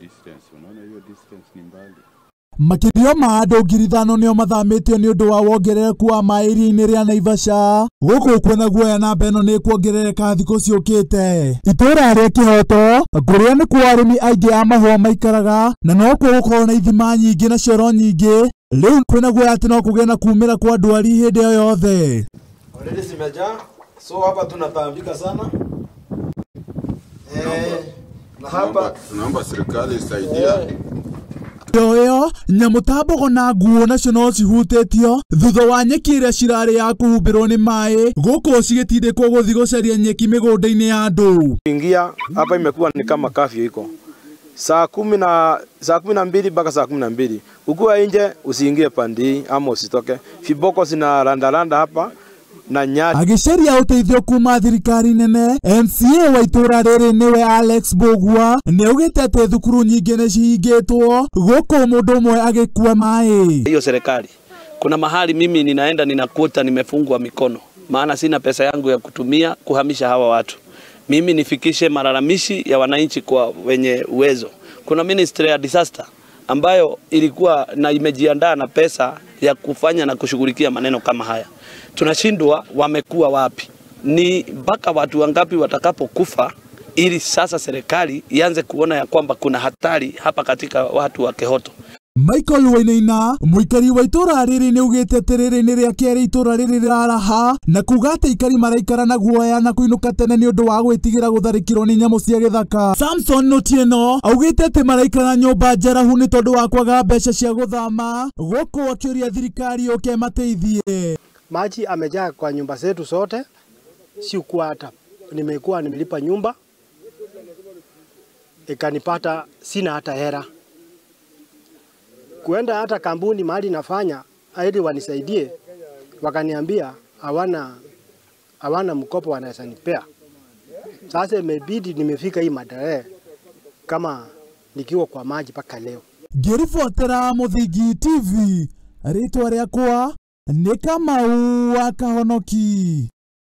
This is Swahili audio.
distance. Unaona hiyo distance ni mbali. Makirio ma andũ 5,000 nĩo mathamĩtio nĩ ũndũ wa wongerereku wa maĩ iria-inĩ rĩa Naivasha. Gũkũ kwĩna guoya namba ĩno nĩ kuongerereka thikũ ciũkĩte. Itũũra rĩa Kĩhoto kũrĩa nĩ kwa arĩmi aingĩ a mahũa maikaraga na no kuo gũkorwo na ithima nyingĩ na cioro nyingĩ. Rĩu kwĩna guoya atĩ no kũgĩe na kuumĩra kwa ndwari hĩndĩ o yothe. Already zimejaa, so hapa tunataabika sana. Na hapa tunaomba serikali isaidia. Yo nyamutambogo na nguo nacio no cihutĩtio thutha wa nyeki ĩrĩa cirarĩ ya kũhumbĩrwo nĩ maĩ gũkũ cigĩtindĩkwo gũthiĩ gũcaria nyeki mĩgũnda-inĩ ya andũ. Ingia hapa imekuwa ni kama kafyu iko saa 12 mpaka saa 12. Ukiwa nje usiingie pandi ama usitoke. Viboko zina randa hapa na nyati. Agiceria uteithio kuma thirikari nene, MCA wa itũũra rĩrĩ nĩwe Alex Bogua nĩaugĩte atĩ thukuru nyingĩ nĩ cihingĩtwo gũkũ mũndũ ũmwe agĩkua maĩ. Hiyo serikali kuna mahali mimi ninaenda ninakuta nimefungwa mikono, maana sina pesa yangu ya kutumia kuhamisha hawa watu. Mimi nifikishe malalamishi ya wananchi kwa wenye uwezo. Kuna ministry ya disaster ambayo ilikuwa na imejiandaa na pesa ya kufanya na kushughulikia maneno kama haya. Tunashindwa wamekuwa wapi? Ni mpaka watu wangapi watakapokufa ili sasa serikali ianze kuona ya kwamba kuna hatari hapa katika watu wa Kĩhoto. Michael Wainaina muikari wa itũũra rĩrĩ nĩaugĩte atĩ rĩrĩ nĩ rĩa kerĩ itũũra rĩrĩ rĩraraha na kuga atĩ ikari maraikara na guoya na kũinũka tene nĩ ũndũ wa gwĩtigĩra gũtharĩkĩrwo nĩ nyamũ cia gĩthaka. Samson Otieno augĩte atĩ maraikara nyũmba njarahu nĩ tondũ wa kwaga mbeca cia gũthama gũkũ akĩũria thirikari yũke mateithie. Maji amejaa kwa nyumba zetu zote, sikuwa hata nimelipa nyumba ikanipata sina hata hera. Kuenda hata kampuni mahali nafanya ili wanisaidie, wakaniambia hawana mkopo wanaweza nipea. Sasa imebidi nimefika hii Mathare kama nikiwa kwa maji mpaka leo. Ngĩribotera Mũthingi TV, rĩtwa rĩakwa nĩ Kamau wa Kahonoki.